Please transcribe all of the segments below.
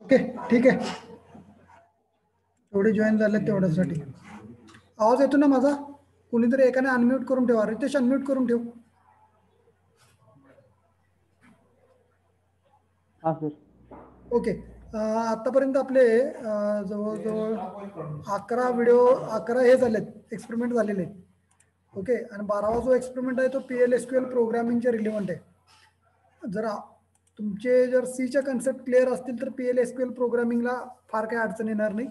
Okay ठीक आहे. एवढे जॉईन झाले तेवढ्यासाठी. आवाज येतो ना माझा? कुणीतरी एकाने अनम्यूट करून ठेवा. रितेश अनम्यूट करून ठेव. हां सर. ओके. आतापर्यंत आपले जवळजवळ 11 हे झालेत, एक्सपेरिमेंट झालेले आहेत. ओके. आणि 12वा जो एक्सपेरिमेंट आहे तो PLSQL प्रोग्रामिंगच्या रिलेव्हंट आहे. जर सीच्या कन्सेप्ट क्लिअर असतील तर PLSQL प्रोग्रामिंगला फार काही अडचण येणार नाही.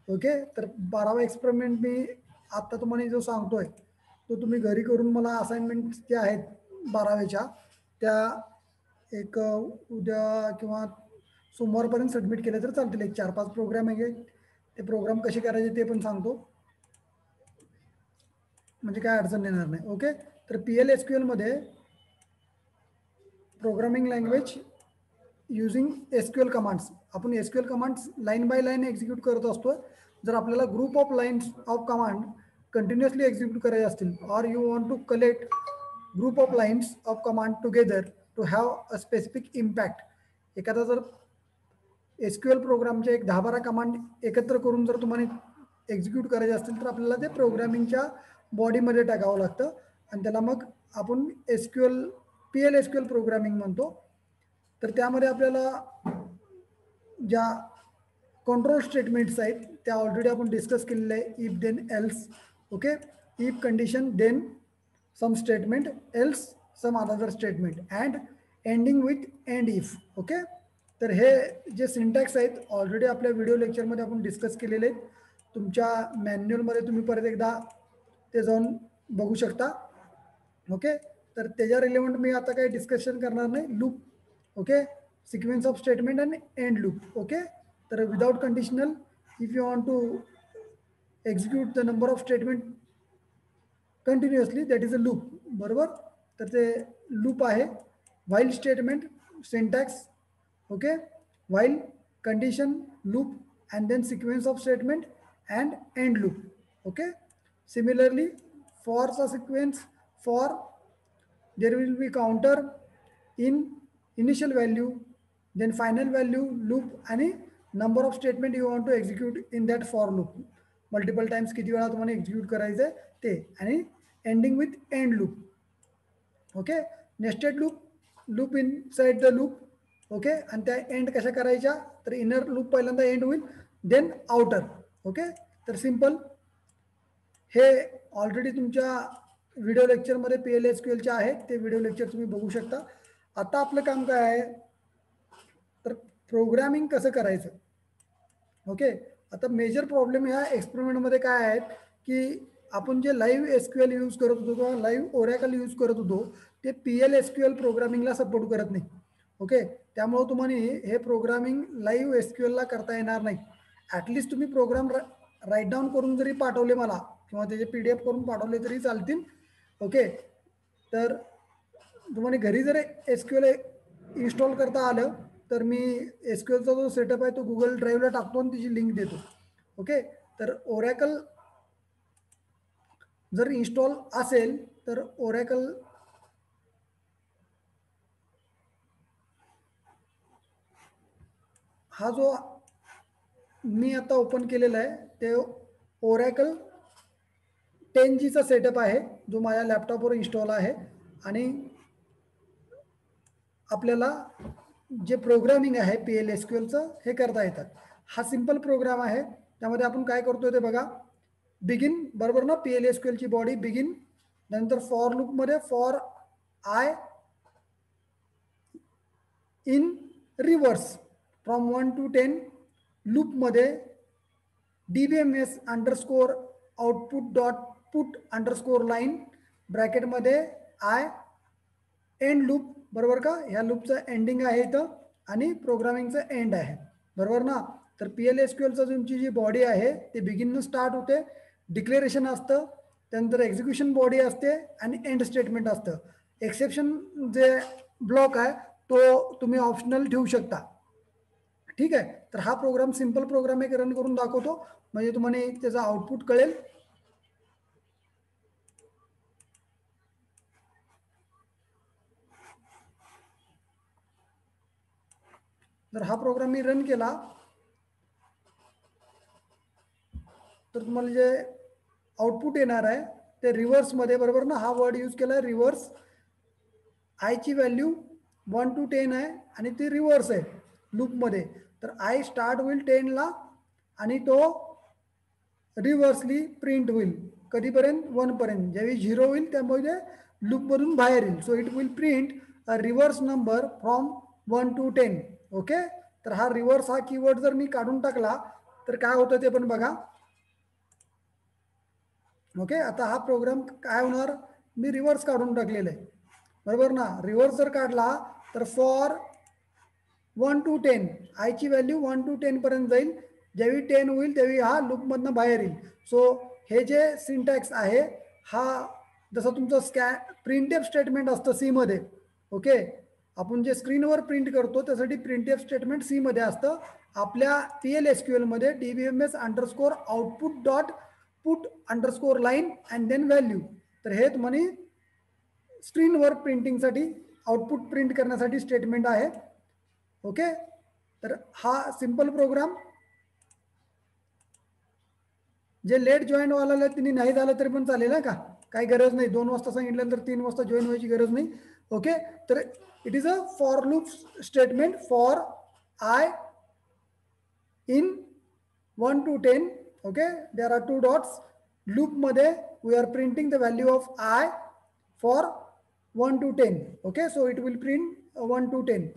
ओके. तर 12वा एक्सपेरिमेंट मी आता तुम्हाला जो सांगतोय तो तुम्ही घरी करून मला असाइनमेंट जे आहेत 12व्याच्या त्या एक उद्या किंवा सोमवारपर्यंत सबमिट केले तर चालतील. एक 4-5 प्रोग्राम आहे, ते प्रोग्राम कसे करायचे ते पण सांगतो, म्हणजे काय अडचण येणार नाही. ओके. तर PLSQL मध्ये programming language using SQL commands, आपण SQL commands line by line execute करत असतो. जर आपल्याला group of lines of command continuously execute करायचे असतील, or you want to collect group of lines of command together to have a specific impact, एखादा जर SQL प्रोग्रामचे एक 10-12 कमांड एकत्र करून जर तुम्हाला एक्झिक्यूट करायचे असतील तर आपल्याला ते प्रोग्रामिंगच्या बॉडीमध्ये टाकावं लागतं आणि त्याला मग आपण PLSQL प्रोग्रामिंग म्हणतो. तर त्यामध्ये आपल्याला ज्या कंट्रोल स्टेटमेंट्स आहेत त्या ऑलरेडी आपण डिस्कस केलेल्या आहे. If then else. Okay. If condition then some statement, else some another statement, and ending with end if. Okay. तर हे जे सिंटॅक्स आहेत ऑलरेडी आपल्या व्हिडिओ लेक्चरमध्ये आपण डिस्कस केलेले आहेत. तुमच्या मॅन्युअलमध्ये तुम्ही परत एकदा ते जाऊन बघू शकता. ओके. तर त्याच्या रिलेव्हंट मी आता काही डिस्कशन करणार नाही. Loop. Okay. Sequence of statement आणि एंड लूप. ओके. तर without conditional if you want to execute the number of statement continuously that is a loop. बरोबर. तर ते लूप आहे. While statement syntax. Okay. While, condition, loop, and then sequence of statement and end loop. Okay. Similarly, for the sequence, for there will be counter in initial value, then final value, loop आणि number of statement you want to execute in that for loop. Multiple times किती वेळा तुम्हाला execute करायचं आहे ते, आणि ending with end loop. Okay. Nested loop, loop in side the loop. Okay. आणि त्या एंड कशा करायच्या, तर इनर लूप पहिल्यांदा एंड होईल, देन आउटर. ओके. तर सिंपल हे ऑलरेडी तुमच्या व्हिडिओ लेक्चरमध्ये PLSQLचे आहे, ते व्हिडिओ लेक्चर तुम्ही बघू शकता. आता आपलं काम काय आहे, तर प्रोग्रामिंग कसं करायचं. ओके. आता मेजर प्रॉब्लेम ह्या एक्सपेरिमेंटमध्ये काय आहेत की आपण जे लाईव्ह SQL यूज करत होतो किंवा लाईव्ह ओरॅकल यूज करत होतो ते PLSQL प्रोग्रामिंगला सपोर्ट करत नाही. ओके. त्यामुळे तुम्हाला हे प्रोग्रामिंग लाईव्ह SQL ला करता येणार नाही. ॲटलिस्ट तुम्ही प्रोग्राम राईट डाऊन करून जरी पाठवले मला किंवा त्याचे PDF करून पाठवले तरी चालतील. ओके. तर तुम्हाला घरी जर SQL इन्स्टॉल करता आलं तर मी SQLचा जो सेटअप आहे तो गुगल ड्राईव्हला टाकतो आणि तिची लिंक देतो. ओके. तर ओरॅकल जर इन्स्टॉल असेल तर ओरॅकल हा जो मी आता ओपन केलेला आहे ते ओरॅकल 10Gचा सेटअप आहे जो माझ्या लॅपटॉपवर इन्स्टॉल आहे. आणि आपल्याला जे प्रोग्रामिंग आहे PLSQLचं हे करता येतात. हा सिंपल प्रोग्राम आहे. त्यामध्ये आपण काय करतोय ते बघा. बिगिन, बरोबर ना, PLSQLची बॉडी बिगिन, नंतर फॉर लूपमध्ये for I in reverse from 1 to 10, लूपमध्ये DBMS underscore output dot put underscore line ब्रॅकेटमध्ये आय, एंड लूप. बरोबर का. ह्या लूपचं एंडिंग आहे इथं आणि प्रोग्रामिंगचं एंड आहे. बरोबर ना. तर PLSQLचं तुमची जी बॉडी आहे ते बिगिननं स्टार्ट होते, डिक्लेरेशन असतं, त्यानंतर एक्झिक्युशन बॉडी असते आणि एंड स्टेटमेंट असतं. एक्सेप्शन जे ब्लॉक आहे तो तुम्ही ऑप्शनल ठेवू शकता. ठीक आहे. तर हा प्रोग्राम सिंपल प्रोग्राम एक रन करून दाखवतो म्हणजे तुम्हाला त्याचं आउटपुट कळेल. जर हा प्रोग्राम मी रन केला तर तुम्हाला जे आउटपुट येणार आहे ते रिव्हर्समध्ये, बरोबर ना, हा वर्ड यूज केला रिव्हर्स. आयची व्हॅल्यू 1 to 10 आहे आणि ती रिव्हर्स आहे लूपमध्ये. तर आय स्टार्ट होईल 10ला आणि तो रिव्हर्सली प्रिंट होईल कधीपर्यंत, 1 पर्यंत. ज्यावेळी 0 होईल त्यामुळे लूपमधून बाहेर येईल. So it will print a reverse number from 1 to 10. Okay, तर हा रिव्हर्स हा कीवर्ड जर मी काढून टाकला तर काय होतं ते पण बघा. ओके, आता हा प्रोग्राम काय होणार, मी रिव्हर्स काढून टाकलेलं आहे, बरोबर ना. रिव्हर्स जर काढला तर फॉर 1 to 10 आयची व्हॅल्यू 1 to 10 पर्यंत जाईल. ज्यावेळी 10 होईल त्यावेळी हा लूपमधनं बाहेर येईल. सो हे जे सिंटॅक्स आहे हा जसं तुमचं प्रिंटएफ स्टेटमेंट असतं सी मध्ये. ओके, आपण जे स्क्रीनवर प्रिंट करतो त्यासाठी प्रिंटएफ स्टेटमेंट सी मध्ये असतं. आपल्या PL/SQL मध्ये DBMS underscore output dot put underscore line and then value. तर हे तुम्हाला स्क्रीनवर प्रिंटिंगसाठी आउटपुट प्रिंट करण्यासाठी स्टेटमेंट आहे. ओके, तर हा सिंपल प्रोग्राम जे लेट जॉईन वाला तिने नाही झालं तरी पण चालेल ना का, काही गरज नाही. 2 वाजता सांगितलं तर 3 वाजता जॉईन व्हायची गरज नाही. ओके, तर it is a for loop statement for I in 1 to 10. Okay, there are 2 dots. Loop मध्ये we are printing the value of I for 1 to 10. Okay, so it will print 1 to 10.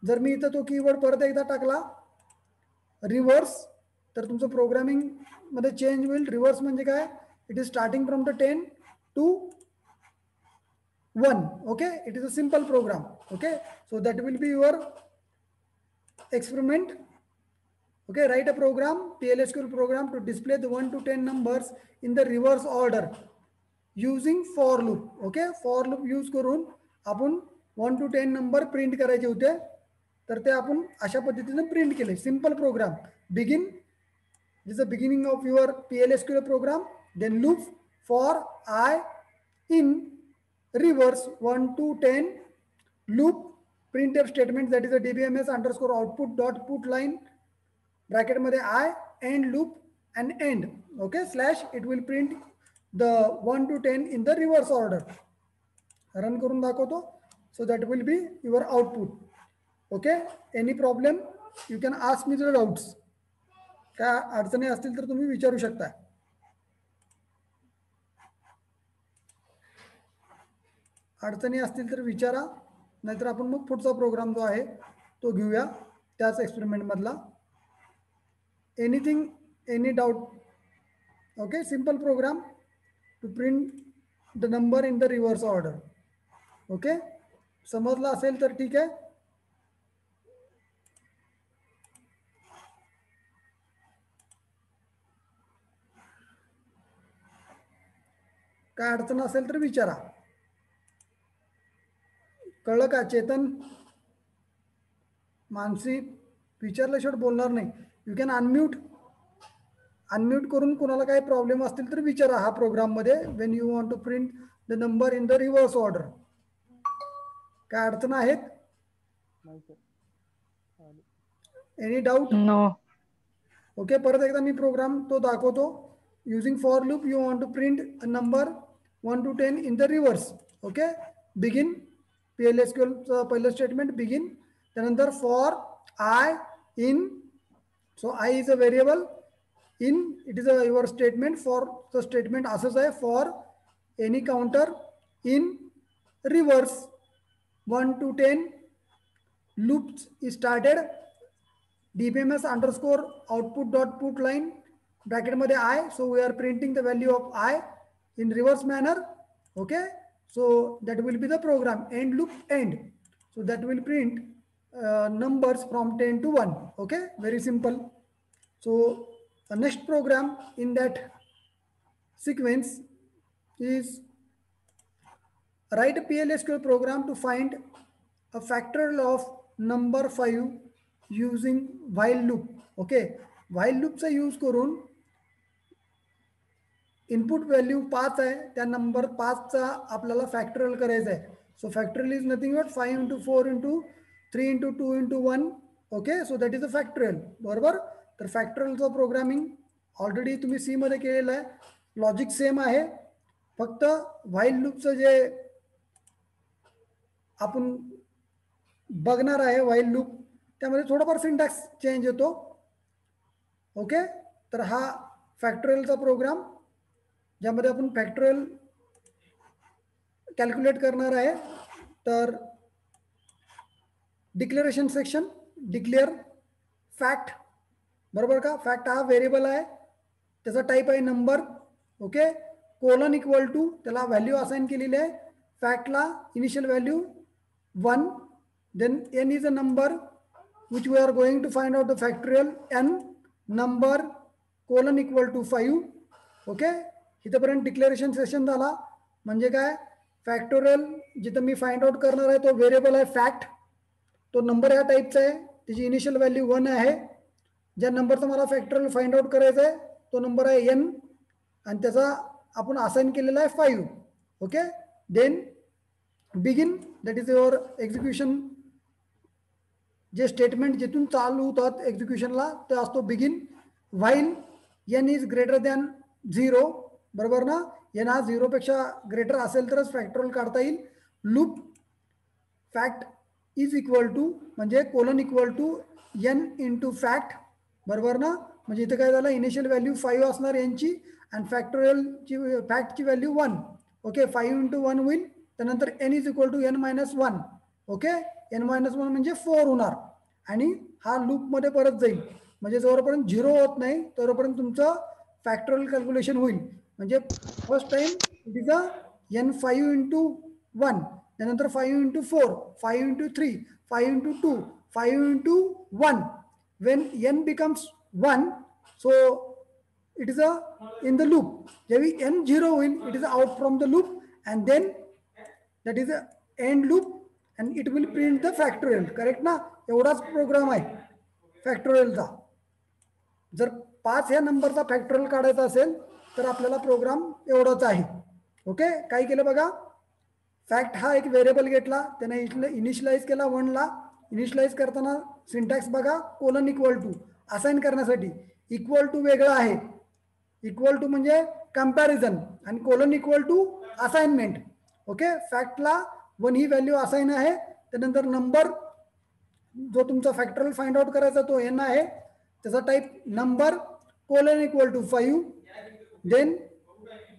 जर मी इथं तो keyword परत एकदा टाकला reverse तर तुमचं programming मध्ये चेंज होईल. रिव्हर्स म्हणजे काय, it is starting from the 10 to 1. Okay, it is a simple program. Okay, so that will be your experiment. Okay, write a program, PL/SQL program to display the 1 to 10 numbers in the reverse order using for loop. Okay, for loop use करून आपण 1 to 10 number print करायचे होते, तर ते आपण अशा पद्धतीने print केले. Simple program. Begin, this is the beginning of your PL/SQL program. Then loop for I in reverse 1 to 10 loop printf statement, that is a DBMS underscore output dot put line bracket मध्ये I end loop and end. Okay, slash it will print the 1 to 10 in the reverse order. Run करून दाखवतो. So that will be your output. Okay, any problem you can ask me the doubts. काय अडचणी असतील तर तुम्ही विचारू शकता. अडचणी असतील तर विचारा, नाहीतर आपण मग पुढचा प्रोग्राम जो आहे तो घेऊया त्याच एक्सपेरिमेंट मधला. Anything, any doubt. Okay, simple program to print the number in the reverse order. Okay, समजलं असेल तर ठीक आहे. काय अडचण असेल तर विचारा. कळलं का चेतन, मानसी? विचारल्याशिवाय बोलणार नाही. यू कॅन अनम्यूट करून कोणाला काही प्रॉब्लेम असतील तर विचारा हा प्रोग्राम मध्ये. When you want to print the number in the reverse order. काय अडचण आहेत? Any doubt? नो. ओके, परत एकदा मी प्रोग्राम तो दाखवतो. Using for loop you want to print number 1 to 10 in the reverse. Okay, begin, PL/SQL पहिलं statement begin. त्यानंतर for I in, so I is a variable. In, it is a your statement. For the statement असंच आहे, for any counter in reverse 1 to 10 loops is started. DBMS underscore output dot put line bracket मध्ये I. So we are printing the value of I in reverse manner. Okay, so that will be the program. End loop end. So that will print numbers from 10 to 1. Okay, very simple. So the next program in that sequence is write a PL/SQL program to find a factorial of number 5 using while loop. Okay, while loop चा use करून input value 5 आहे, त्या number 5 चा आपल्याला factorial करायचा आहे. So factorial is nothing but 5 into 4 into 3 into 2 into 1 okay, so that is a factorial. बरोबर. तर फॅक्टोरियलचं प्रोग्रामिंग ऑलरेडी तुम्ही सी मध्ये केलेलं आहे. लॉजिक सेम आहे, फक्त व्हाईल लूपचं जे आपण बघणार आहे व्हाईल लूप, त्यामध्ये थोडंफार सिंटॅक्स चेंज येतो. ओके, तर हा फॅक्टोरियलचा प्रोग्राम ज्यामध्ये आपण फॅक्टोरियल कॅल्क्युलेट करणार आहे. तर डिक्लेरेशन सेक्शन, डिक्लेअर फॅक्ट. बरोबर का. फॅक्ट हा व्हेरिएबल आहे, त्याचा टाईप आहे number. Okay, colon equal to त्याला व्हॅल्यू असाइन केलेली आहे. फॅक्टला initial value 1, then n is a number which we are going to find out the factorial n number colon equal to 5. Okay, इथपर्यंत declaration session झाला. म्हणजे काय, factorial जिथं me find out करणार आहे तो व्हेरिएबल आहे फॅक्ट. तो नंबर या टाईपचा आहे, त्याची इनिशियल व्हॅल्यू 1 आहे. ज्या नंबरचा मला फॅक्टोरियल फाइंड आउट करायचा आहे तो नंबर आहे n, आणि त्याचा आपण असाइन केलेला आहे 5. Okay, then begin, that is your execution. जे स्टेटमेंट जिथून चालू होतात एक्झिक्युशनला ते असतो begin. While n is greater than 0. बरोबर ना. n हा 0 पेक्षा ग्रेटर असेल तरच फॅक्टोरियल काढता येईल. Loop fact is equal to म्हणजे colon equal to n into fact. बरोबर ना. म्हणजे इथे काय झालं, इनिशियल व्हॅल्यू 5 असणार यांची, आणि फॅक्टोरियलची फॅक्टची व्हॅल्यू 1. ओके, 5 इंटू 1 होईल. त्यानंतर n is equal to n minus 1. Okay, n minus 1 म्हणजे 4 होणार, आणि हा लूपमध्ये परत जाईल. म्हणजे जोपर्यंत 0 होत नाही तोपर्यंत तुमचं फॅक्टोरियल कॅल्क्युलेशन होईल. म्हणजे first time it is a n5 into 1, त्यानंतर 5 into 4, 5 into 3, 5 into 2, 5 into 1. when n becomes 1, so it is a in the loop. जेव्हा n 0 होईल, it is out from the loop, and then that is a end loop, and it will print the factorial. Correct ना. एवढाच programme आहे फॅक्टोरियलचा. जर 5 या नंबरचा factorial काढायचा असेल तर आपल्याला प्रोग्राम एवढाच आहे. ओके, काय केलं बघा, फॅक्ट हा एक व्हेरिएबल घेतला, त्याने इनिशियलाइज केला 1 ला. इनिशियलाइज करताना सिंटॅक्स बघा, कोलन इक्वल टू असाइन करण्यासाठी. इक्वल टू वेगळं आहे, इक्वल टू म्हणजे कंपॅरिझन, आणि colon equal to assignment. Okay, फॅक्टला 1 ही व्हॅल्यू असाइन आहे. त्यानंतर नंबर जो तुमचा फॅक्टोरियल फाइंड आउट करायचा तो n आहे, त्याचा type number, colon equal to 5. Then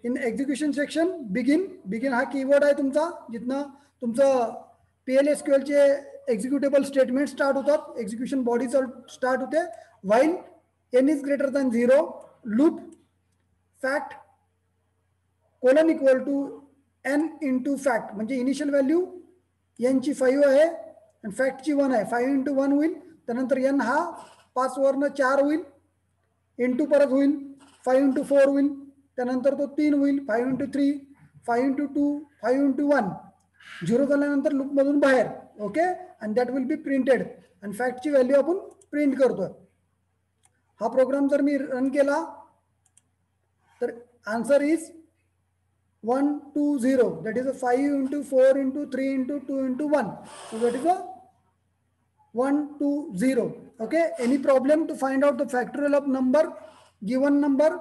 in execution section begin. Begin हा कीवर्ड आहे तुमचा, जिथनं तुमचं PL/SQL चे एक्झिक्युटेबल स्टेटमेंट स्टार्ट होतात, एक्झिक्युशन बॉडी स्टार्ट होते. While n is greater than 0, loop fact colon equal to n into fact. म्हणजे initial value n ची 5 आहे आणि फॅक्टची 1 आहे. 5 इंटू 1 होईल. त्यानंतर n हा 5 वरनं 4 होईल, इंटू परत होईल, 5 इंटू 4 होईल, त्यानंतर तो 3 होईल, 5 इंटू 3, 5 इंटू 2, 5 इंटू 1. 0 झाल्यानंतर लूपमधून बाहेर. Okay, and that will be printed, आणि फॅक्टची व्हॅल्यू आपण प्रिंट करतोय. हा प्रोग्राम जर मी रन केला तर answer is 1 2 0. That is a 5 into 4 into 3 into 2 into 1. So that is a 1 2 0. Okay, any problem to find out the factorial of number given number?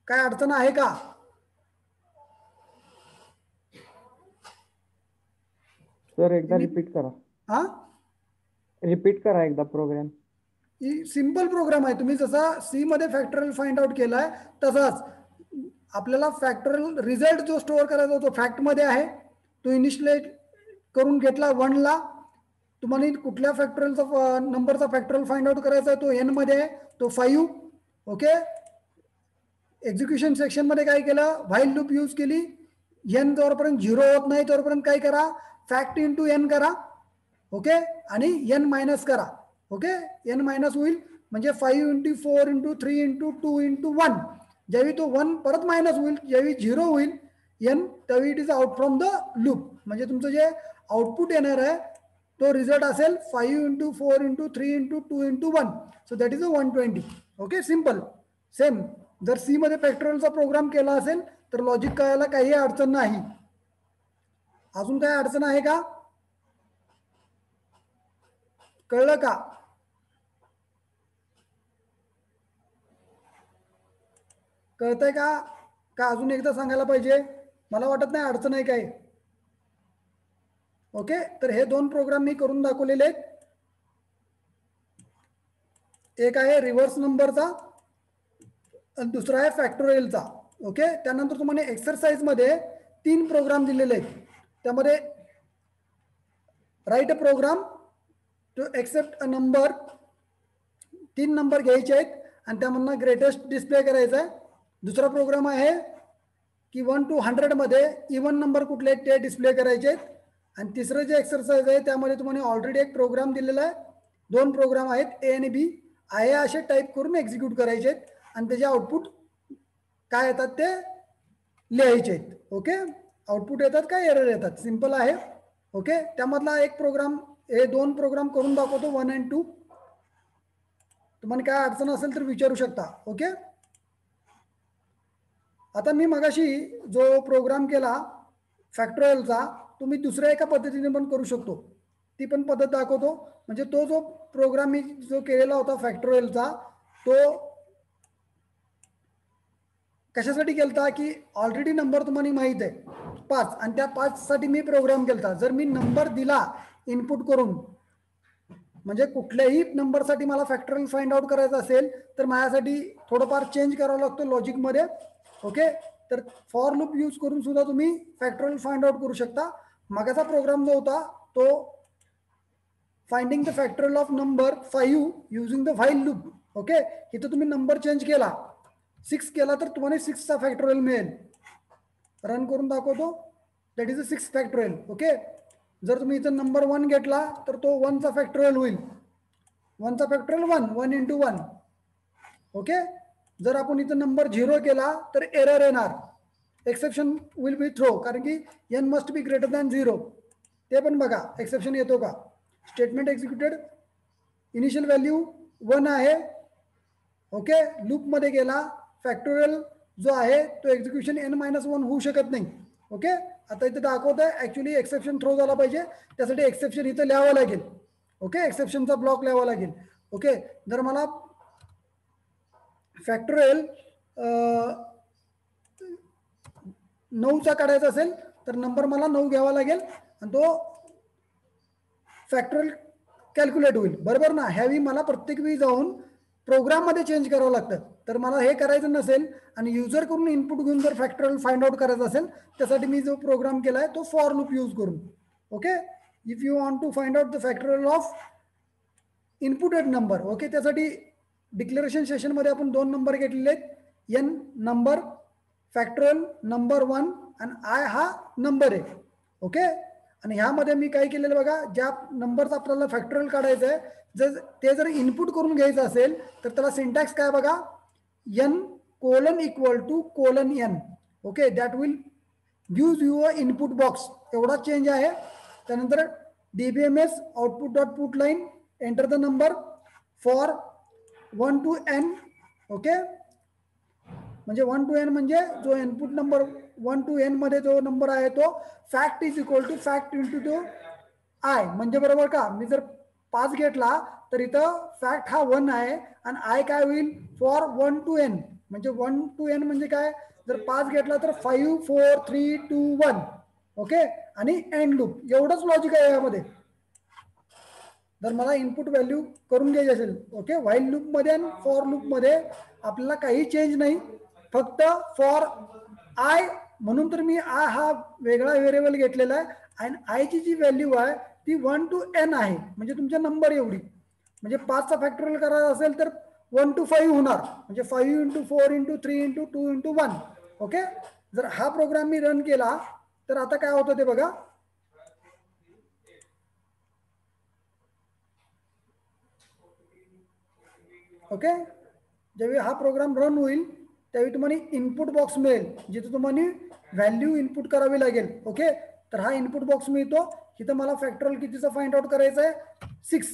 काय अडचण आहे का? सर एकदा रिपीट करा. हा, रिपीट करा एकदा प्रोग्राम. सिंपल प्रोग्राम आहे. तुम्ही जसा सी मध्ये फॅक्टोरियल फाइंड आउट केलाय तसाच आपल्याला फॅक्टोरियल रिझल्ट जो स्टोअर करायचा तो फॅक्ट मध्ये आहे. तो इनिशियलाइज करून घेतला 1 ला. तुम्हाला कुठल्या फॅक्टोरियलचा नंबरचा फॅक्टोरियल फाइंड आउट करायचा आहे तो n मध्ये आहे, तो 5. ओके, एक्झिक्युशन सेक्शन मध्ये काय केलं, व्हाईल लूप यूज केली. n जोपर्यंत 0 होत नाही तोपर्यंत काय करा, फॅक्ट इंटू n करा. ओके, आणि n मायनस करा. ओके, n मायनस होईल म्हणजे 5 इंटू 4 इंटू 3 इंटू 2 इंटू 1. ज्यावेळी तो 1 परत मायनस होईल, ज्यावेळी 0 होईल n, त्यावेळी it is out from the loop. म्हणजे तुमचं जे आउटपुट येणार आहे तो रिझल्ट असेल 5 into 4 into 3 into 2 into 1. So that is a 120. Okay, simple. Same जर सी मध्ये फॅक्टोरियलचा प्रोग्राम केला असेल तर लॉजिक कळायला काही अडचण नाही. अजून काय अडचण आहे का? कळलं का? कळतंय का? का अजून एकदा सांगायला पाहिजे? मला वाटत नाही अडचण आहे काय. ओके, तर हे दोन प्रोग्राम मी करून दाखवलेले आहेत. एक आहे रिव्हर्स नंबरचा आणि दुसरा आहे फॅक्टोरियलचा. ओके, त्यानंतर तुम्हाला एक्सरसाइज मध्ये 3 प्रोग्राम दिलेले आहेत. त्यामध्ये write a program to accept a number, 3 number घ्यायचे आहेत आणि त्यामधनं ग्रेटेस्ट डिस्प्ले करायचा आहे. दुसरा प्रोग्राम आहे की 1 to 100 मध्ये इवन नंबर कुठले आहेत ते डिस्प्ले करायचे आहेत. आणि तिसरं जे एक्सरसाइज आहे त्यामध्ये तुम्हाला ऑलरेडी एक प्रोग्राम दिलेला आहे. 2 प्रोग्राम आहेत ए आणि बी. आहे असे टाईप करून एक्झिक्यूट करायचे आहेत आणि त्याचे आउटपुट काय येतात ते लिहायचे आहेत. ओके, आउटपुट येतात काय एरर येतात, सिंपल आहे. ओके, त्यामधला एक प्रोग्राम, हे 2 प्रोग्राम करून दाखवतो 1 and 2. तुम्हाला काय अडचण असेल तर विचारू शकता. ओके, आता मी मगाशी जो प्रोग्राम केला फॅक्टोरियलचा, तुम्ही दुसऱ्या एका पद्धतीने पण करू शकतो. ती पण पद्धत दाखवतो. म्हणजे तो जो प्रोग्राम मी जो केलेला होता फॅक्टोरियलचा, तो कशासाठी केलता की ऑलरेडी नंबर तुम्हाला माहित आहे 5 आणि त्या 5 साठी मी प्रोग्राम केलता. जर मी नंबर दिला इनपुट करून, म्हणजे कुठल्याही नंबरसाठी मला फॅक्टोरियल फाइंड आउट करायचं असेल तर माझ्यासाठी थोडंफार चेंज करावं लागतं लॉजिकमध्ये. ओके, तर फॉर लूप यूज करून सुद्धा तुम्ही फॅक्टोरियल फाइंड आउट करू शकता. मागाचा प्रोग्राम जो होता तो finding the factorial of number 5 using the while loop. Okay, इथं तुम्ही नंबर चेंज केला 6 केला तर तुम्हाला 6 चा फॅक्टोरियल मिळेल. रन करून दाखवतो. That is a 6 factorial. Okay, जर तुम्ही इथं नंबर 1 घेतला तर तो 1 चा फॅक्टोरियल होईल. 1 चा फॅक्टोरियल 1 into 1. ओके, जर आपण इथं नंबर 0 केला तर एरर येणार, एक्सेप्शन विल बी थ्रो, कारण की n must be greater than 0. ते पण बघा एक्सेप्शन येतो का. स्टेटमेंट एक्झिक्युटेड, इनिशियल व्हॅल्यू 1 आहे. ओके, लूप मध्ये गेला, फॅक्टोरियल जो आहे तो एक्झिक्युशन n-1 होऊ शकत नाही. ओके, आता इथे दाखवत आहे ऍक्च्युली एक्सेप्शन थ्रो झाला पाहिजे, त्यासाठी एक्सेप्शन इथं लिहावं लागेल. ओके, एक्सेप्शनचा ब्लॉक लिहावा लागेल. ओके, जर मला फॅक्टोरियल 9चा काढायचा असेल तर नंबर मला 9 घ्यावा लागेल आणि तो फॅक्टोरियल कॅल्क्युलेट होईल. बरोबर ना. ह्यावेळी मला प्रत्येक वेळी जाऊन प्रोग्राम मध्ये चेंज करावं लागतं. तर मला हे करायचं नसेल आणि युजर करून इनपुट घेऊन जर फॅक्टोरियल फाइंड आउट करायचं असेल, त्यासाठी मी जो प्रोग्राम केलाय तो फॉर लूप यूज करून. Okay, if you want to find out the factorial of inputted number. Okay, त्यासाठी डिक्लेरेशन सेशन मध्ये आपण 2 नंबर घेतलेले आहेत. n नंबर फॅक्टोरियल नंबर 1 आणि आय हा नंबर आहे. ओके, आणि ह्यामध्ये मी काय केलेलं बघा, ज्या नंबरचा आपल्याला फॅक्टोरियल काढायचं आहे, जर इनपुट करून घ्यायचं असेल तर त्याला सिंटॅक्स काय बघा, n:=:n. Okay, that will give you a input box. एवढा चेंज आहे. त्यानंतर DBMS output dot put line enter the number for 1 to n. Okay, म्हणजे 1 to n म्हणजे जो इनपुट नंबर 1 to n मध्ये जो नंबर आहे तो fact is equal to fact into तो आय. म्हणजे बरोबर का, मी जर 5 घेतला तर इथं फॅक्ट हा 1 आहे आणि आय काय होईल फॉर 1 to n. म्हणजे 1 to n म्हणजे काय, जर 5 घेतला तर 5 4 3 2 1. ओके, आणि एंड लूप. एवढंच लॉजिक आहे यामध्ये. जर मला इनपुट व्हॅल्यू करून घ्यायची असेल, ओके, व्हाईल लूप मध्ये आणि फॉर लूप मध्ये आपल्याला काही चेंज नाही, फक्त फॉर आय म्हणून तर मी आय हा वेगळा व्हेरिएबल घेतलेला आहे आणि आयची जी व्हॅल्यू आहे ती 1 to n आहे. म्हणजे तुमच्या नंबर एवढी, म्हणजे 5चा फॅक्टोरियल करायचा असेल तर 1 to 5 होणार, म्हणजे 5 into 4 into 3 into 2 into 1. Okay, जर हा प्रोग्राम मी रन केला तर आता काय होतं ते बघा. ओके, ज्यावेळी हा प्रोग्राम रन होईल त्यावेळी तुम्हाला इनपुट बॉक्स मिळेल, जिथे तुम्हाला व्हॅल्यू इनपुट करावी लागेल. ओके, तर हा इनपुट बॉक्स मिळतो. इथं मला फॅक्टोरियल कितीचा फाइंड आउट करायचा आहे 6.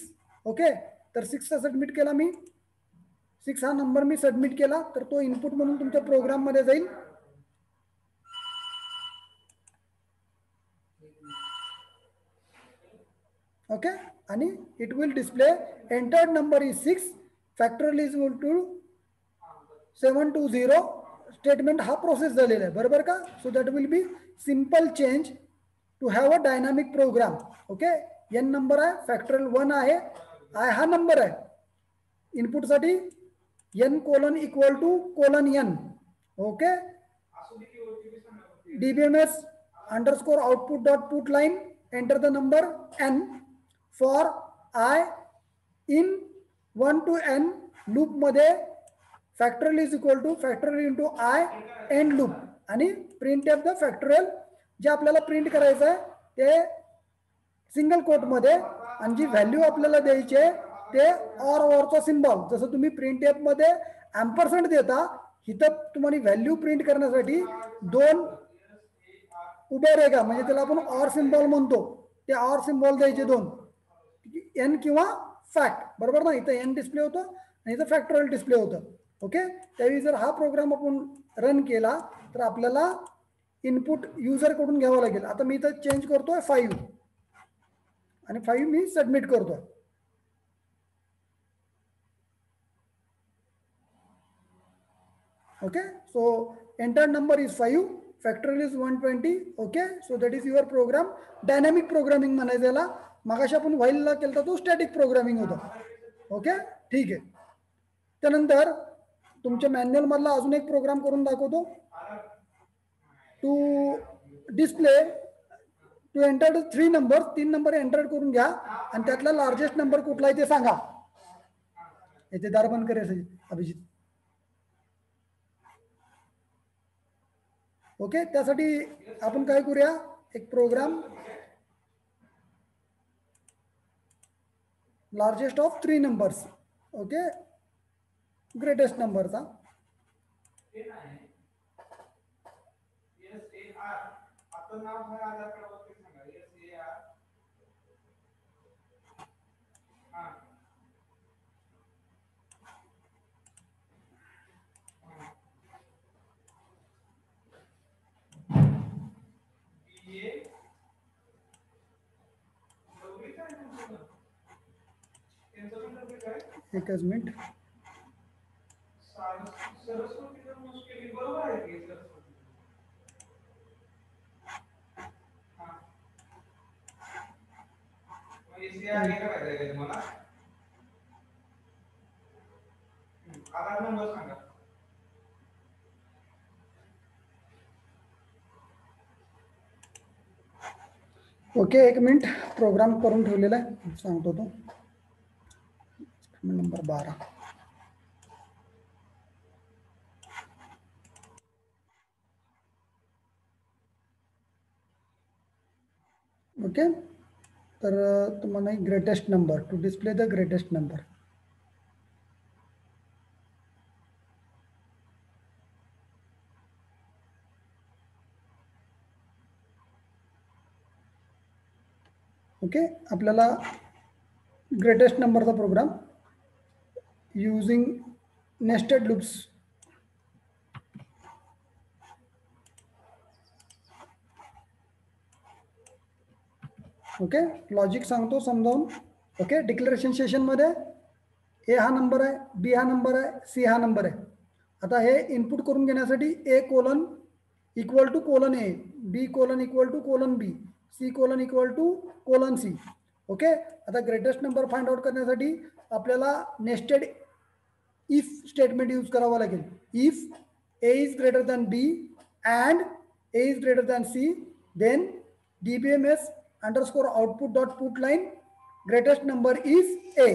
ओके, तर 6चा सबमिट केला मी, 6 हा नंबर मी सबमिट केला तर तो इनपुट म्हणून तुमच्या प्रोग्राम मध्ये जाईल. ओके, आणि it will display entered number is 6 factorial is equal to 720 statement हा प्रोसेस झालेला आहे बरोबर का. So that will be simple change to have a dynamic program. Okay n number आहे फॅक्टोरियल 1 आहे आय हा नंबर आहे इनपुटसाठी n colon equal to colon n. Okay dbms underscore output dot put line enter the number n for I in 1 to n loop मध्ये factorial is equal to factorial into I end loop आणि print f the factorial जे आपल्याला print करायचं आहे ते single quote मध्ये आणि जी value आपल्याला द्यायची आहे ते ऑरचा सिम्बॉल जसं तुम्ही प्रिंट एफ मध्ये एम्परसेंट देता इथं तुम्हाला व्हॅल्यू प्रिंट करण्यासाठी दोन उभ्या रेगा म्हणजे त्याला आपण ऑर सिम्बॉल म्हणतो ते ऑर सिम्बॉल द्यायचे दोन एन किंवा फॅक्ट बरोबर ना. इथं एन डिस्प्ले होतं आणि इथं फॅक्टोरियल डिस्प्ले होतं. ओके त्यावेळी जर हा प्रोग्राम आपण रन केला तर आपल्याला इनपुट युजर कडून घ्यावं लागेल. आता मी इथं चेंज करतोय 5 आणि 5 मी सबमिट करतोय. Okay so enter number is 5 factorial is 120. Okay so that is your program. Dynamic programming म्हणायचं याला. मगाशी आपण व्हाईलला केला तो स्टॅटिक प्रोग्रामिंग होता. ओके ठीक आहे. त्यानंतर तुमच्या मॅन्युअल मधला अजून एक प्रोग्राम करून दाखवतो. To display to enter 3 number 3 number enter करून घ्या आणि त्यातला लार्जेस्ट नंबर कुठला आहे ते सांगा. याचे दार बंद करायचं अभिजित. ओके त्यासाठी आपण काय करूया एक program largest of 3 numbers. Okay greatest नंबरचा एकच मिनिट. ओके एक मिनिट प्रोग्राम करून ठेवलेला आहे सांगतो तो. नंबर 12 ओके तर तुम्हाला greatest number to display the greatest number. Okay आपल्याला ग्रेटेस्ट नंबरचा program using nested loops okay logic सांगतो समजावून. ओके डिक्लेरेशन सेशन मध्ये ए हा नंबर आहे बी हा नंबर आहे सी हा नंबर आहे. आता हे इनपुट करून घेण्यासाठी A colon equal to colon A B colon equal to colon B C colon equal to colon C. Okay आता ग्रेटेस्ट नंबर फाइंड आउट करण्यासाठी आपल्याला नेस्टेड इफ स्टेटमेंट यूज करावा लागेल. If A is greater than B and A is greater than C then dbms underscore output dot put line greatest number is a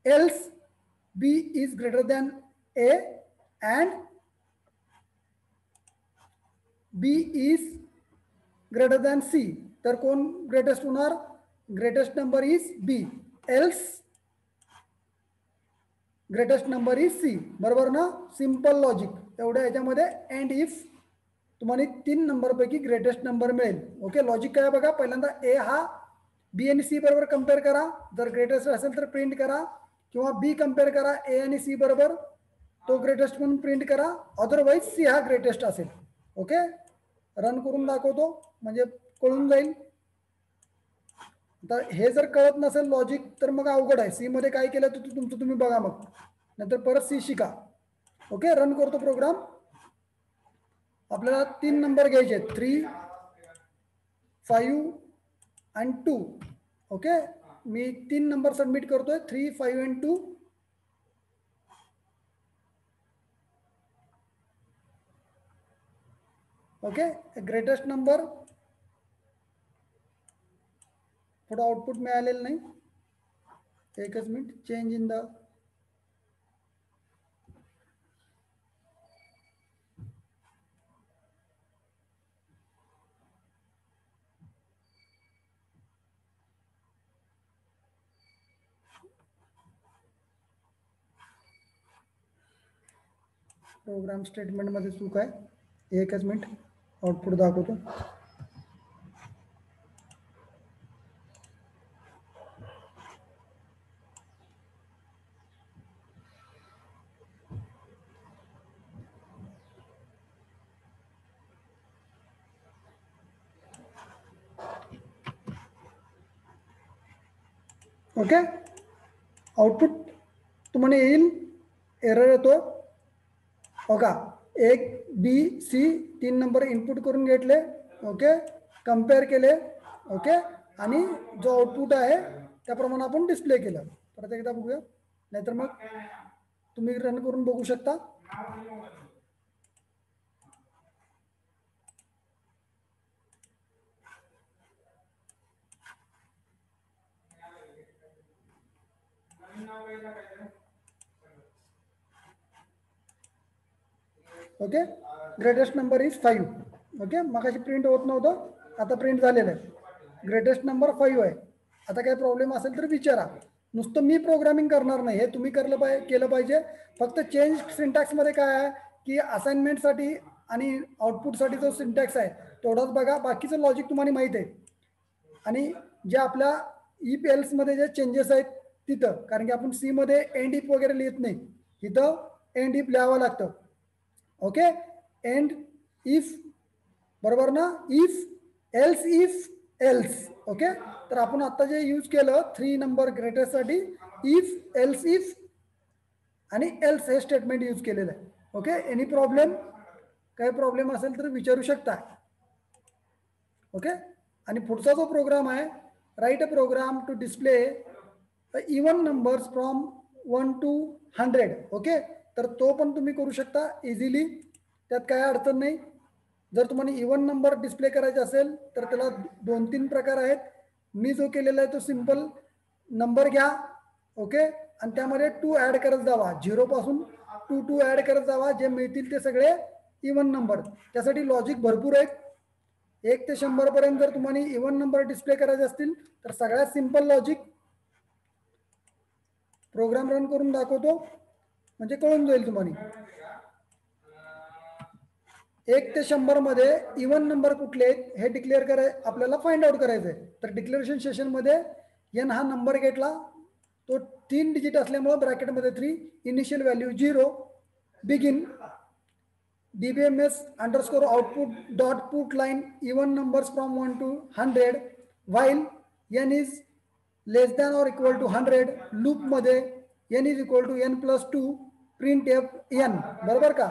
else b is greater than a and b is greater than c. तर कोण greatest होणार greatest number is B else greatest number is C. बरोबर ना. Simple logic एवढ्या याच्यामध्ये and if तुम्हाला 3 number पैकी greatest number मिळेल. ओके लॉजिक काय बघा पहिल्यांदा ए हा बी आणि सी बरोबर कंपेअर करा जर ग्रेटेस्ट असेल तर प्रिंट करा किंवा बी कंपेअर करा ए आणि सी बरोबर तो ग्रेटेस्ट म्हणून प्रिंट करा अदरवाईज सी हा ग्रेटेस्ट असेल. ओके रन करून दाखवतो म्हणजे कळून जाईल. आता हे जर कळत नसेल लॉजिक तर मग अवघड आहे. सी मध्ये काय केलं तर तुमचं तुम्ही बघा, मग नंतर परत सी शिका. ओके, रन करतो प्रोग्राम. आपल्याला 3 नंबर घ्यायचे, 3, 5 आणि 2. ओके, मी 3 नंबर सबमिट करतोय, 3, 5 आणि 2. Okay, greatest number. थोडं आउटपुट मिळालेलं नाही, एकच minute. Change in the program statement मध्ये चूक आहे, एकच मिनिट. आउटपुट दाखवतो. ओके, आउटपुट तुम्हाला येईल, एरर येतो. बघा, 1 बी सी 3 नंबर इनपुट करून घेतले. ओके, कम्पेअर केले. ओके, आणि जो आउटपुट आहे त्याप्रमाणे आपण डिस्प्ले केलं. परत एकदा बघूया, नाहीतर मग तुम्ही रन करून बघू शकता. Okay, greatest number is 5. Okay, मगाशी प्रिंट होत नव्हतं, आता प्रिंट झालेलं आहे. ग्रेटेस्ट नंबर 5 आहे. आता काय प्रॉब्लेम असेल तर विचारा. नुसतं मी प्रोग्रामिंग करणार नाही, हे तुम्ही केलं पाहिजे. फक्त चेंज सिंटॅक्समध्ये काय आहे की असाइनमेंटसाठी आणि आउटपुटसाठी जो सिंटॅक्स आहे तेवढाच बघा, बाकीचं लॉजिक तुम्हाला माहीत आहे. आणि जे आपल्या इफ एल्समध्ये जे चेंजेस आहेत तिथं, कारण की आपण सी मध्ये एंड इफ वगैरे लिहित नाही, तिथं एंड इफ लिहावं लागतं. ओके, एंड इफ, बरोबर ना, if else if else. Okay, तर आपण आता जे यूज केलं 3 नंबर ग्रेटेस्टसाठी, इफ एल्स इफ आणि एल्स हे स्टेटमेंट यूज केलेलं आहे. ओके, एनी प्रॉब्लेम, काही प्रॉब्लेम असेल तर विचारू शकता. ओके, आणि पुढचा जो प्रोग्राम आहे, write a program to display even numbers from 1 to 100. Okay, तर तो पण तुम्ही करू शकता इझिली, त्यात काय अडचण नाही. जर तुम्हाला इवन नंबर डिस्प्ले करायचे असेल तर त्याला 2-3 प्रकार आहेत. मी जो केलेला आहे तो सिंपल नंबर घ्या. ओके, आणि त्यामध्ये 2 ॲड करत जावा, 0 पासून 2 ॲड करत जावा, जे मिळतील ते सगळे इवन नंबर. त्यासाठी लॉजिक भरपूर आहेत. 1 ते 100 पर्यंत जर तुम्हाला इवन नंबर डिस्प्ले करायचे असतील तर सगळ्यात सिंपल लॉजिक. प्रोग्राम रन करून दाखवतो म्हणजे कळून जाईल तुम्हाला. 1 ते 100 मध्ये इवन नंबर कुठले आहेत हे डिक्लेअर आपल्याला फाइंड आउट करायचं आहे. तर डिक्लेरेशन सेशन मध्ये एन हा नंबर घेतला, तो 3 डिजिट असल्यामुळे ब्रॅकेटमध्ये 3, initial value 0, begin dbms underscore output dot put line even numbers from 1 to 100 while n is less than or equal to 100. Loop मध्ये n is equal to n plus 2 print f n. बरोबर का,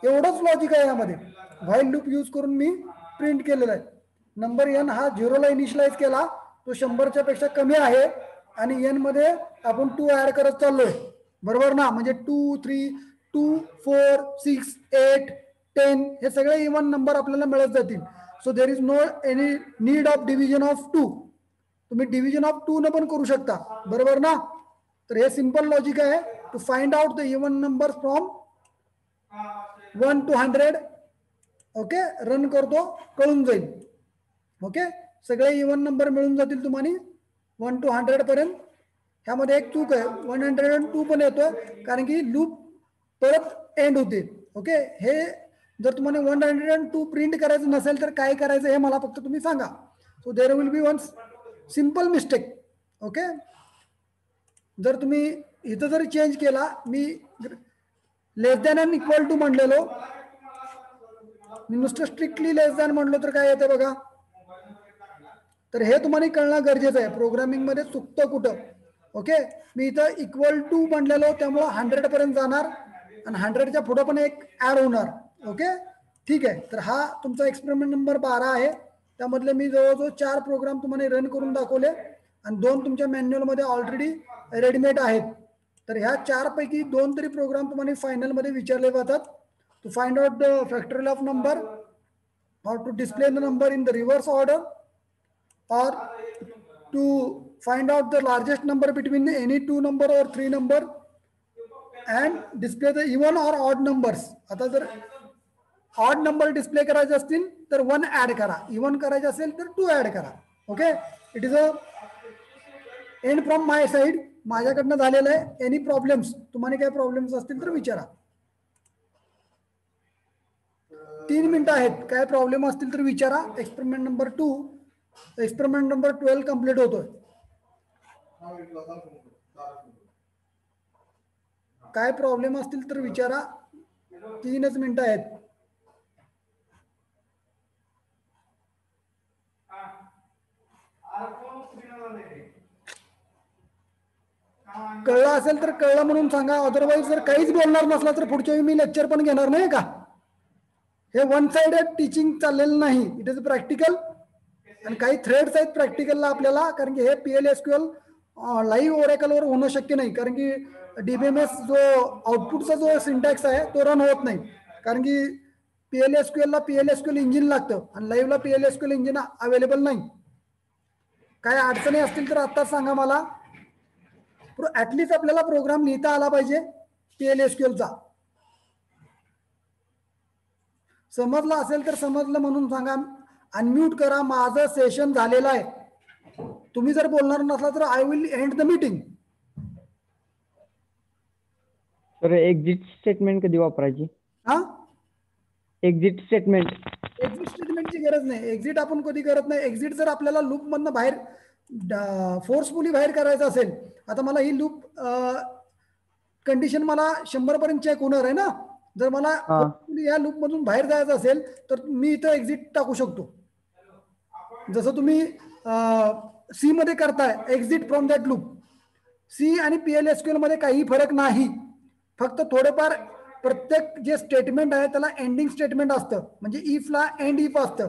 एवढंच logic आहे यामध्ये. While loop use करून मी print केलेलं आहे. Number n हा 0 ला इनिशियलाइज केला, तो 100च्या पेक्षा कमी आहे, आणि n मध्ये आपण 2 ऍड करत चाललोय, बरोबर ना. म्हणजे 2, 3, 2, 4, 6, 8, 10 हे सगळे इवन नंबर आपल्याला मिळत जातील. So there is no any need of division of 2. तुम्ही डिव्हिजन ऑफ 2 न पण करू शकता, बरोबर ना. तर हे सिंपल लॉजिक आहे to find out the even number from 1 to 100. Okay, run करतो, कळून जाईल. ओके, सगळे इवन नंबर मिळून जातील तुम्हाला 1 to 100 पर्यंत. ह्यामध्ये एक चूक आहे, 102 पण येतो कारण की लूप परत एंड होते. ओके, हे जर तुम्हाला 102 प्रिंट करायचं नसेल तर काय करायचं हे मला फक्त तुम्ही सांगा. So there will be one simple mistake. Okay, जर तुम्ही इथं जरी चेंज केला, मी लेस दॅन अँड इक्वल टू म्हणलेलो, मी नुसतं स्ट्रिक्टली लेस दॅन म्हणलो तर काय येतं बघा, तर हे तुम्हाला कळणं गरजेचं आहे. प्रोग्रामिंगमध्ये चुकतं कुठं. ओके, मी इथं इक्वल टू म्हणलेलो, त्यामुळं 100 पर्यंत जाणार आणि 100च्या पुढं पण एक ऍड होणार. ओके, ठीक आहे. तर हा तुमचा एक्सपेरिमेंट नंबर 12 आहे. त्यामधले मी जवळजवळ 4 प्रोग्राम तुम्हाला रन करून दाखवले आणि 2 तुमच्या मॅन्युअलमध्ये ऑलरेडी रेडीमेड आहेत. तर ह्या 4 पैकी 2 तरी प्रोग्राम तुम्हाला फायनलमध्ये विचारले जातात. To find out the factorial of number, or to display the number in the reverse order, or to find out the largest number between any 2 number or 3 number, and display the even or odd numbers. आता जर odd number display करायचे असतील तर 1 add करा, even करायचे असेल तर 2 add करा. Okay, it is a end from my side. माझ्याकडनं झालेलं आहे. एनी प्रॉब्लेम्स, तुम्हाला काही प्रॉब्लेम्स असतील तर विचारा. 3 मिनिटं आहेत. काय प्रॉब्लेम असतील तर विचारा. Experiment number 2, experiment number 12 complete होतोय. काय प्रॉब्लेम असतील तर विचारा. 3च मिनिटं आहेत. कळलं असेल तर कळलं म्हणून सांगा. अदरवाईज जर काहीच बोलणार नसला तर पुढच्या वेळी मी लेक्चर पण घेणार नाही का. हे वन साइडेड टीचिंग चाललेलं नाही. इट इज प्रॅक्टिकल आणि काही थ्रेड्स आहेत प्रॅक्टिकलला आपल्याला, कारण की हे PLSQL लाईव्ह ओरेकलवर होणं शक्य नाही. कारण की DBMS जो आउटपुटचा जो सिंटॅक्स आहे तो रन होत नाही. कारण की PLSQL इंजिन लागतं आणि लाईव्हला PLSQL इंजिन अवेलेबल नाही. काय अडचणी असतील तर आत्ताच सांगा मला. ऍटलिस्ट आपल्याला प्रोग्राम लिहिता आला पाहिजे PLSQLचा. समजलं असेल तर समजलं म्हणून सांगा. अनम्यूट करा. माझं सेशन झालेलं आहे. तुम्ही जर बोलणार नसला तर I will end the meeting. Sir exit statement कधी वापरायची? हा, एक्झिट स्टेटमेंट. एक्झिट स्टेटमेंटची गरज नाही. एक्झिट आपण कधी करत नाही. एक्झिट जर आपल्याला लूप मधनं बाहेर फोर्सफुली बाहेर करायचं असेल, आता मला ही लूप कंडिशन मला 100 पर्यंत चेक होणार आहे ना. जर मला या लूप मधून बाहेर जायचं असेल तर मी इथं एक्झिट टाकू शकतो. जसं तुम्ही सी मध्ये करताय exit from that loop. C आणि PLSQL मध्ये काही फरक नाही. फक्त थोडेफार प्रत्येक जे स्टेटमेंट आहे त्याला एंडिंग स्टेटमेंट असतं. म्हणजे इफला एंड इफ असतं,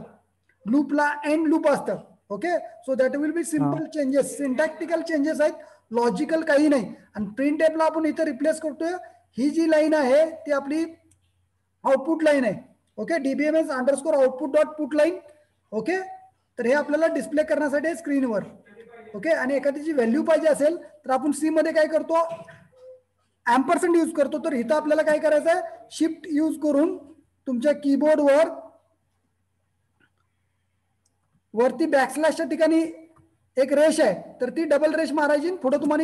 लूपला एंड लूप असतं. Okay, so that will be simple changes. Syntactical changes आहेत, लॉजिकल काही नाही. आणि प्रिंट टेबला आपण इथं रिप्लेस करतोय. ही जी लाईन आहे ती आपली आउटपुट लाईन आहे. Okay, DBMS underscore output dot put line. Okay, तर हे आपल्याला डिस्प्ले करण्यासाठी स्क्रीनवर. ओके, आणि एखाद्याची व्हॅल्यू पाहिजे असेल तर आपण सी मध्ये काय करतो, एम्परसेंड यूज करतो. तर इथं आपल्याला काय करायचं आहे, शिफ्ट यूज करून तुमच्या कीबोर्डवर वरती बॅकस्लॅशच्या ठिकाणी एक रेष आहे, तर ती डबल रेष मारायची. पुढे तुम्हाला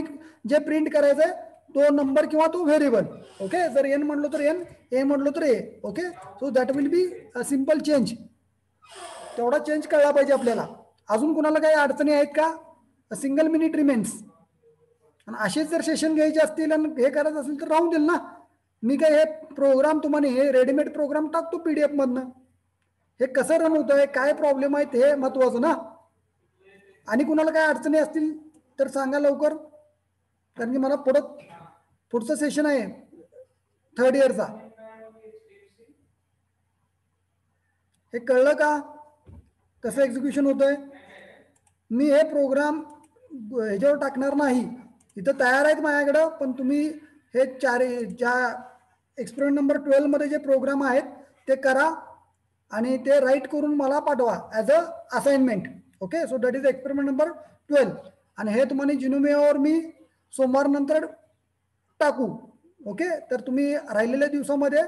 जे प्रिंट करायचं आहे तो नंबर किंवा तो व्हेरिएबल. ओके, जर एन म्हणलो तर एन, ए म्हणलो तर A. Okay, so that will be a simple change. तेवढा चेंज कळला पाहिजे आपल्याला. अजून कुणाला काही अडचणी आहेत का? Single minute remains. आणि असेच जर सेशन घ्यायचे असतील आणि हे करायचं असेल तर राहून देईल ना. मी काय हे प्रोग्राम तुम्हाला हे रेडीमेड प्रोग्राम टाकतो PDF मधनं. हे कसं रन होत आहे, काय प्रॉब्लेम आहेत हे महत्वाचं ना. आणि कुणाला काय अडचणी असतील तर सांगा लवकर, कारण की मला पुढचं सेशन आहे 3rd इयरचा. हे कळलं का कसं एक्झिक्युशन होतंय? मी हे प्रोग्राम ह्याच्यावर टाकणार नाही. इथं तयार आहेत माझ्याकडं, पण तुम्ही हे ज्या एक्सपेरिमेंट नंबर 12 मध्ये जे प्रोग्राम आहेत ते करा आणि ते राईट करून मला पाठवा as a assignment. Okay, so that is experiment number 12. आणि हे तुम्हाला जिनोमियावर मी सोमवार नंतर टाकू. ओके, तर तुम्ही राहिलेल्या दिवसामध्ये